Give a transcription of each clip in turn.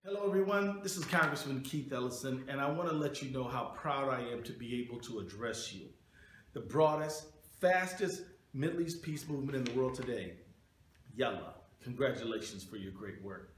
Hello everyone, this is Congressman Keith Ellison, and I want to let you know how proud I am to be able to address you. The broadest, fastest Middle East peace movement in the world today, YaLa. Congratulations for your great work.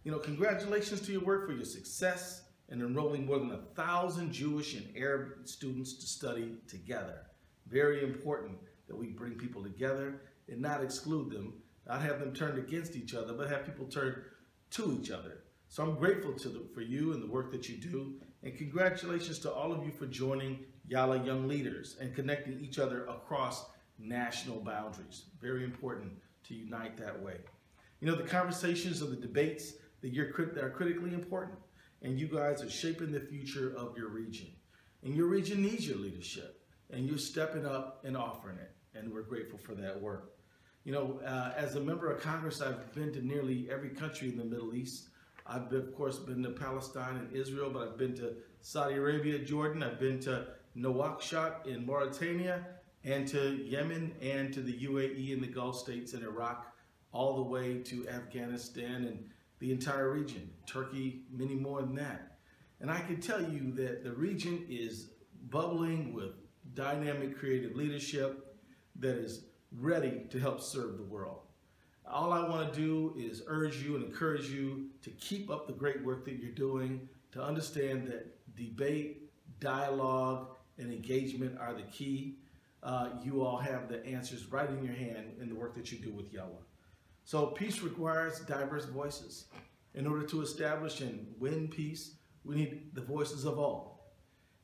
Congratulations to your work, for your success in enrolling more than 1,000 Jewish and Arab students to study together. Very important that we bring people together and not exclude them, not have them turned against each other, but have people turn to each other. So I'm grateful for you and the work that you do, and congratulations to all of you for joining YaLa Young Leaders and connecting each other across national boundaries. Very important to unite that way. The conversations and the debates that are critically important, and you guys are shaping the future of your region. And your region needs your leadership, and you're stepping up and offering it, and we're grateful for that work. As a member of Congress, I've been to nearly every country in the Middle East. I've, of course, been to Palestine and Israel, but I've been to Saudi Arabia, Jordan. I've been to Nouakchott in Mauritania, and to Yemen, and to the UAE and the Gulf states and Iraq, all the way to Afghanistan and the entire region, Turkey, many more than that. And I can tell you that the region is bubbling with dynamic, creative leadership that is ready to help serve the world. All I want to do is urge you and encourage you to keep up the great work that you're doing, to understand that debate, dialogue, and engagement are the key. You all have the answers right in your hand in the work that you do with YaLa. So peace requires diverse voices. In order to establish and win peace, we need the voices of all.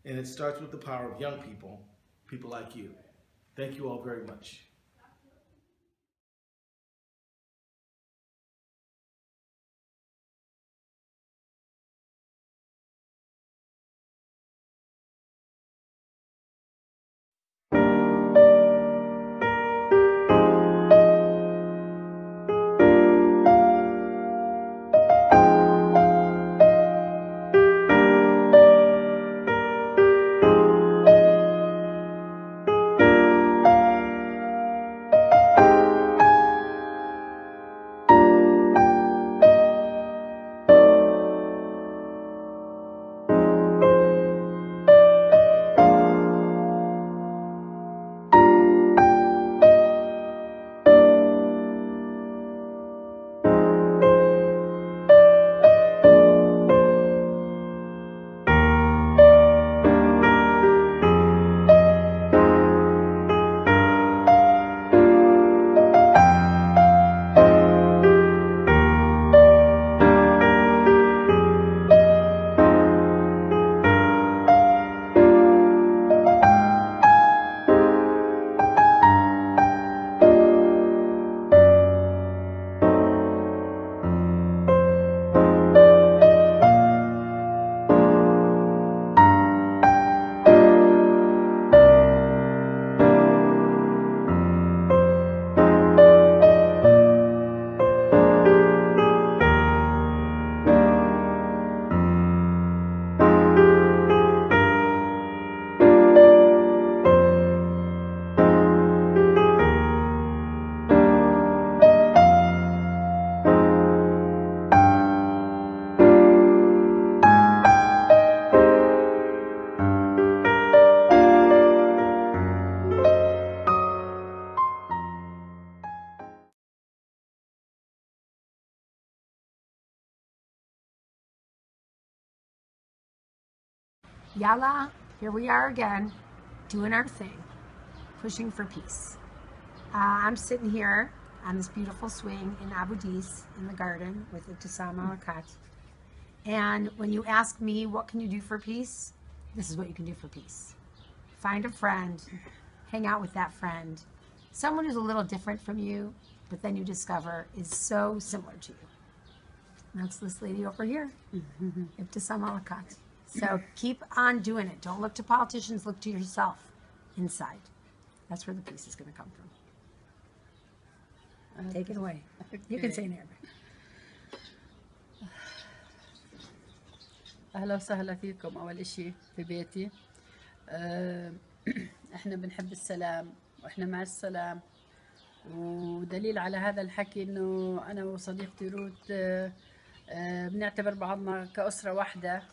And it starts with the power of young people, people like you. Thank you all very much. YaLa, here we are again, doing our thing, pushing for peace. I'm sitting here on this beautiful swing in Abu Dis in the garden with Ellison Malakat. And when you ask me, what can you do for peace? This is what you can do for peace. Find a friend, hang out with that friend, someone who's a little different from you, but then you discover is so similar to you. And that's this lady over here, Ellison Malakat. So keep on doing it. Don't look to politicians, look to yourself inside. That's where the peace is going to come from. Take it away. Okay. You can say in Arabic. أهلا وسهلا فيكم أول إشي في بيتي. إحنا بنحب السلام وإحنا مع السلام، ودليل على هذا الحكي إنه أنا وصديقتي روت بنعتبر بعضنا كأسرة واحدة،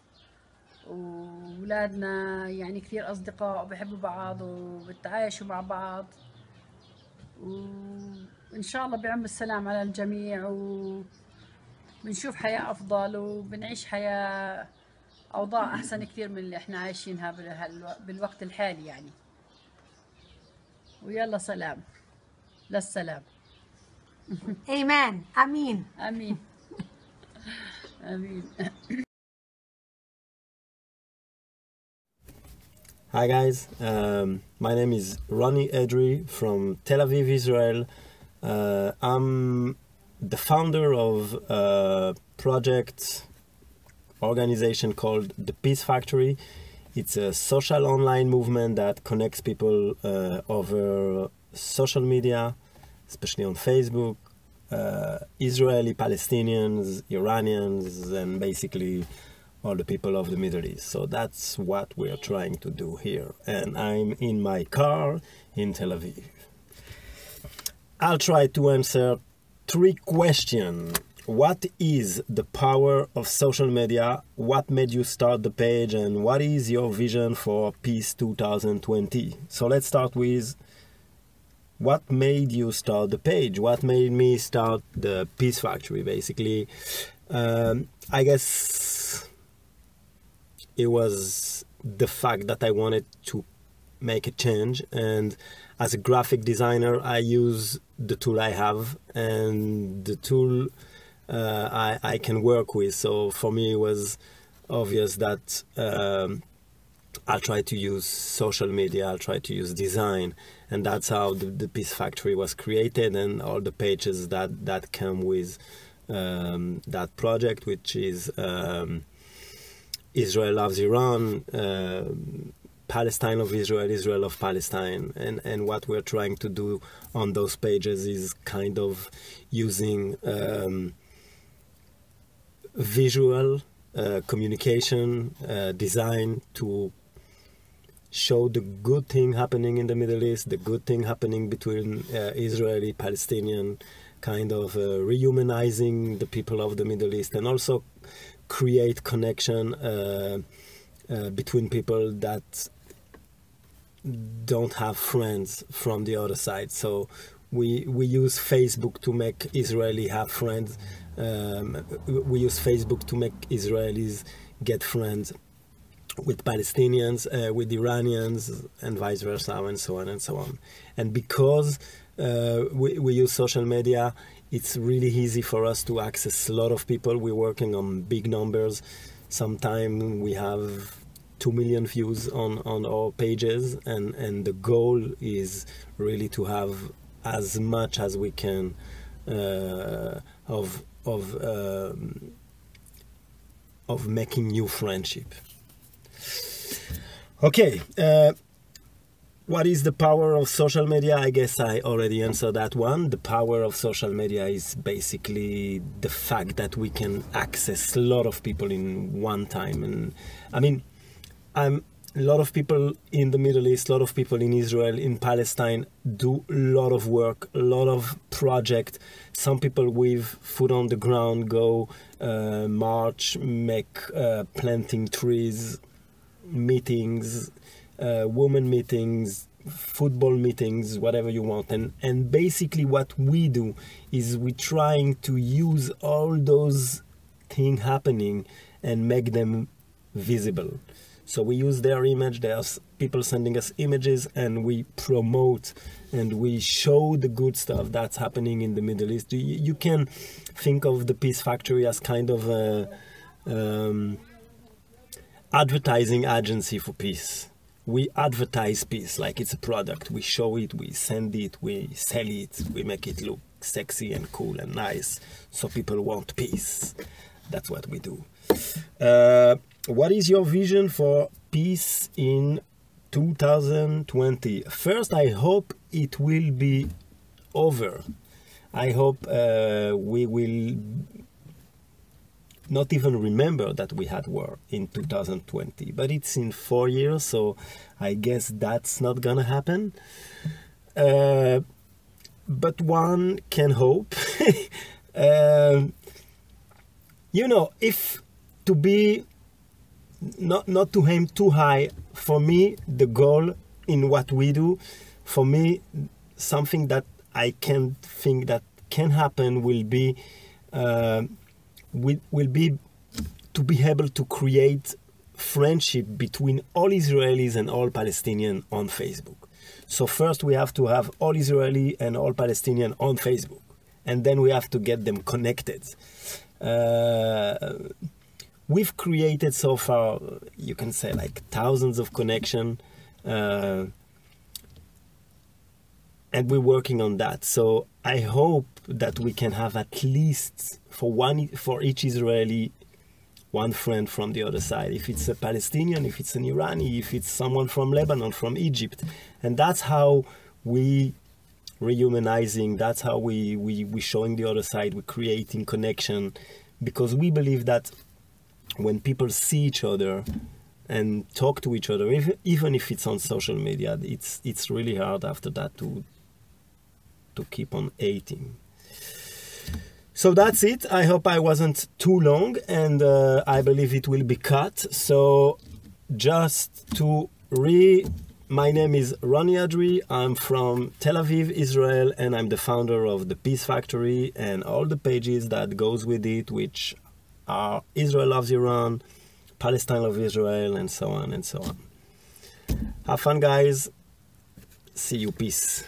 وولادنا يعني كثير أصدقاء وبحبوا بعض وبتعايشوا مع بعض، وإن شاء الله بيعم السلام على الجميع، وبنشوف حياة أفضل وبنعيش حياة أوضاع أحسن كثير من اللي إحنا عايشينها بالوقت الحالي يعني. ويلا سلام، للسلام. Amen. Amin. آمين. آمين. Hi guys, my name is Ronnie Edry from Tel Aviv, Israel. I'm the founder of a project organization called The Peace Factory. It's a social online movement that connects people over social media, especially on Facebook, Israeli, Palestinians, Iranians, and basically all the people of the Middle East. So that's what we're trying to do here. And I'm in my car in Tel Aviv. I'll try to answer 3 questions. What is the power of social media? What made you start the page? And what is your vision for Peace 2020? So let's start with what made you start the page? What made me start the Peace Factory, basically? I guess it was the fact that I wanted to make a change, and as a graphic designer I use the tool I have and the tool I can work with. So for me it was obvious that I'll try to use social media, I'll try to use design, and that's how the Peace Factory was created, and all the pages that come with that project, which is Israel loves Iran, Palestine of Israel, Israel of Palestine, and what we're trying to do on those pages is kind of using visual communication, design to show the good thing happening in the Middle East, the good thing happening between Israeli, Palestinian, kind of rehumanizing the people of the Middle East, and also create connection between people that don't have friends from the other side. So we use Facebook to make Israeli have friends. We use Facebook to make Israelis get friends with Palestinians, with Iranians, and vice versa, and so on and so on. And because we use social media, it's really easy for us to access a lot of people. We're working on big numbers. Sometimes we have 2 million views on our pages, and the goal is really to have as much as we can of making new friendship. Okay, what is the power of social media? I guess I already answered that one. The power of social media is basically the fact that we can access a lot of people in one time. And I mean, a lot of people in the Middle East, a lot of people in Israel, in Palestine, do a lot of work, a lot of project. Some people with foot on the ground go march, make planting trees, meetings, women meetings, football meetings, whatever you want. And basically what we do is we're trying to use all those things happening and make them visible. So we use their image, there's people sending us images, and we promote and we show the good stuff that's happening in the Middle East. You can think of the Peace Factory as kind of a advertising agency for peace. We advertise peace like it's a product. We show it, we send it, we sell it, we make it look sexy and cool and nice, so people want peace. That's what we do. What is your vision for peace in 2020? First, I hope it will be over. I hope we will not even remember that we had war in 2020. But it's in 4 years, so I guess that's not gonna happen. But one can hope. if to be not to aim too high, for me, the goal in what we do, for me, something that I can think that can happen will be to be able to create friendship between all Israelis and all Palestinians on Facebook. So first we have to have all Israeli and all Palestinian on Facebook, and then we have to get them connected. We've created so far, you can say, like thousands of connections, and we're working on that. So I hope that we can have at least for each Israeli, one friend from the other side. If it's a Palestinian, if it's an Irani, if it's someone from Lebanon, from Egypt. And that's how we rehumanizing, that's how we showing the other side, we're creating connection, because we believe that when people see each other and talk to each other, even if it's on social media, it's really hard after that to keep on hating. So that's it. I hope I wasn't too long, and I believe it will be cut. So just to my name is Ronnie Adri. I'm from Tel Aviv, Israel, and I'm the founder of the Peace Factory and all the pages that goes with it, which are Israel Loves Iran, Palestine Loves Israel, and so on and so on. Have fun, guys. See you. Peace.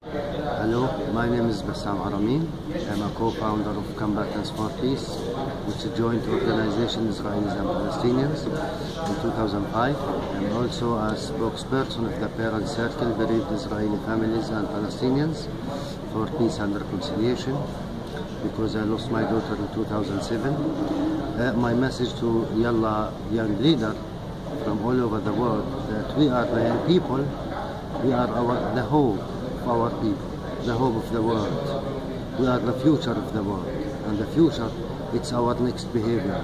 Hello, my name is Bassam Aramin. I'm a co-founder of Combatants for Peace, which is a joint organization, Israelis and Palestinians, in 2005. I'm also a spokesperson of the Parent Circle, Bereaved Israeli Families and Palestinians for Peace and Reconciliation, because I lost my daughter in 2007. My message to YaLa young leader from all over the world, that we are the young people, we are the hope of our people, the hope of the world. We are the future of the world, and the future, it's our next behavior.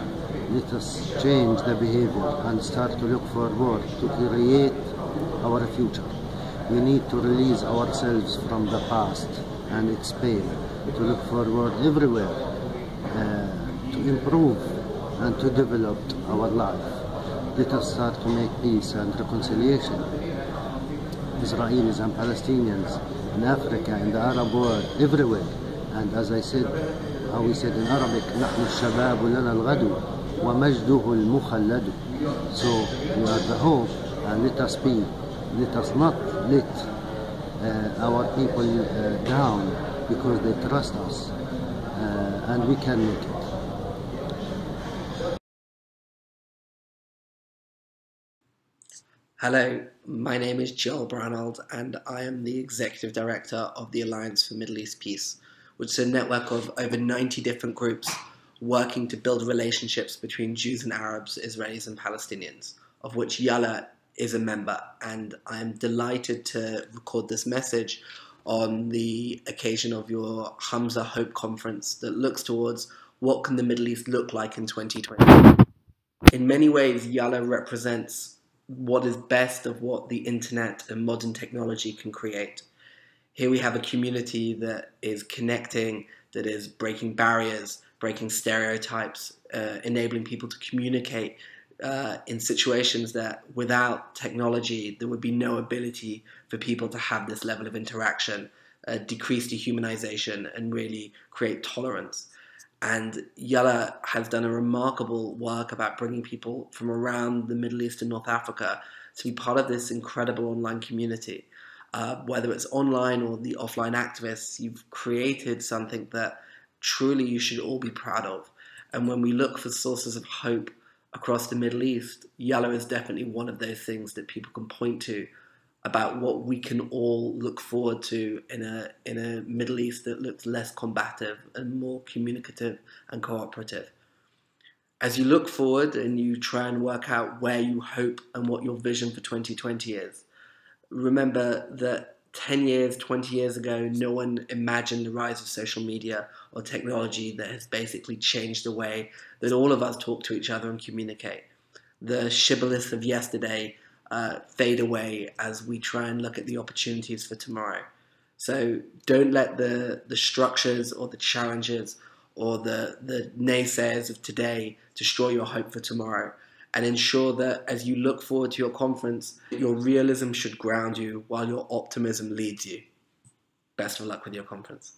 Let us change the behavior and start to look forward to create our future. We need to release ourselves from the past and its pain, to look forward everywhere, to improve and to develop our life. Let us start to make peace and reconciliation. Israelis and Palestinians in Africa, in the Arab world, everywhere. And as I said, how we said in Arabic, نحن الشباب لنا الغد ومجده المخلد. So we are the hope, and let us be. Let us not let our people down, because they trust us, and we can make it. Hello, my name is Ronald, and I am the Executive Director of the Alliance for Middle East Peace, which is a network of over 90 different groups working to build relationships between Jews and Arabs, Israelis and Palestinians, of which YaLa is a member. And I am delighted to record this message on the occasion of your Hamza Hope Conference that looks towards what can the Middle East look like in 2020. In many ways, YaLa represents what is best of what the internet and modern technology can create. Here we have a community that is connecting, that is breaking barriers, breaking stereotypes, enabling people to communicate in situations that without technology there would be no ability for people to have this level of interaction, decrease dehumanization, and really create tolerance. And YaLa has done a remarkable work about bringing people from around the Middle East and North Africa to be part of this incredible online community. Whether it's online or the offline activists, you've created something that truly you should all be proud of. And when we look for sources of hope across the Middle East, YaLa is definitely one of those things that people can point to about what we can all look forward to in a Middle East that looks less combative and more communicative and cooperative. As you look forward and you try and work out where you hope and what your vision for 2020 is, remember that 10 years, 20 years ago, no one imagined the rise of social media or technology that has basically changed the way that all of us talk to each other and communicate. The shibboleths of yesterday fade away as we try and look at the opportunities for tomorrow. So don't let the structures or the challenges or the naysayers of today destroy your hope for tomorrow. And ensure that as you look forward to your conference, your realism should ground you while your optimism leads you. Best of luck with your conference.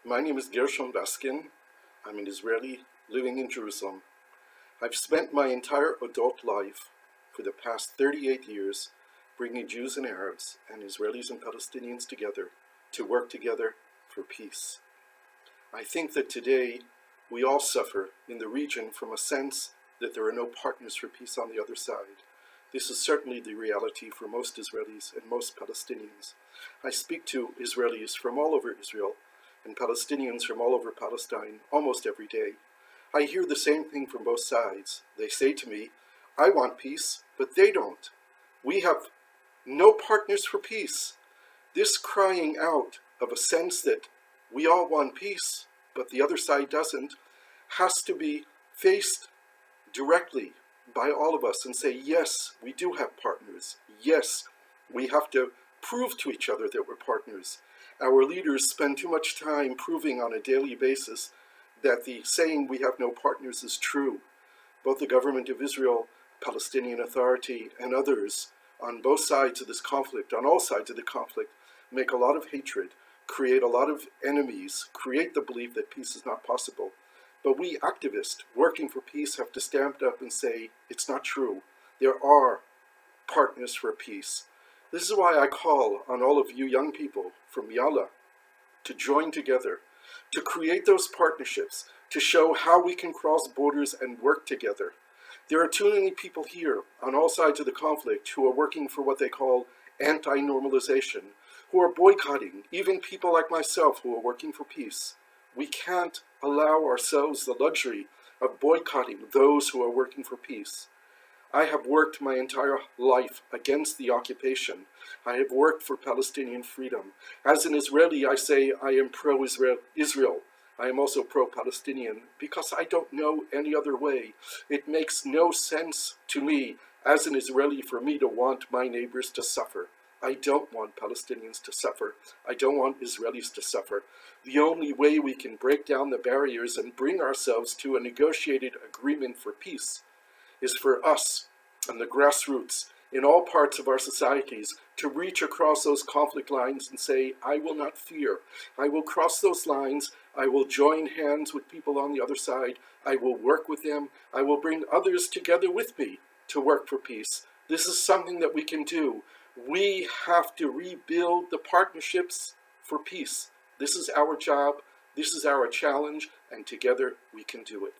My name is Gershon Baskin. I'm an Israeli living in Jerusalem. I've spent my entire adult life for the past 38 years bringing Jews and Arabs and Israelis and Palestinians together to work together for peace. I think that today we all suffer in the region from a sense that there are no partners for peace on the other side. This is certainly the reality for most Israelis and most Palestinians. I speak to Israelis from all over Israel and Palestinians from all over Palestine almost every day. I hear the same thing from both sides. They say to me, I want peace, but they don't. We have no partners for peace. This crying out of a sense that we all want peace, but the other side doesn't, has to be faced directly by all of us and say, yes, we do have partners. Yes, we have to prove to each other that we're partners. Our leaders spend too much time proving on a daily basis that the saying we have no partners is true. Both the government of Israel, Palestinian Authority, and others on both sides of this conflict, on all sides of the conflict, make a lot of hatred, create a lot of enemies, create the belief that peace is not possible. But we activists working for peace have to stand up and say, it's not true. There are partners for peace. This is why I call on all of you young people from YaLa to join together, to create those partnerships, to show how we can cross borders and work together. There are too many people here on all sides of the conflict who are working for what they call anti-normalization, who are boycotting, even people like myself who are working for peace. We can't allow ourselves the luxury of boycotting those who are working for peace. I have worked my entire life against the occupation. I have worked for Palestinian freedom. As an Israeli, I say I am pro-Israel. I am also pro-Palestinian because I don't know any other way. It makes no sense to me as an Israeli for me to want my neighbors to suffer. I don't want Palestinians to suffer. I don't want Israelis to suffer. The only way we can break down the barriers and bring ourselves to a negotiated agreement for peace is for us and the grassroots in all parts of our societies to reach across those conflict lines and say, I will not fear. I will cross those lines. I will join hands with people on the other side. I will work with them. I will bring others together with me to work for peace. This is something that we can do. We have to rebuild the partnerships for peace. This is our job. This is our challenge, and together we can do it.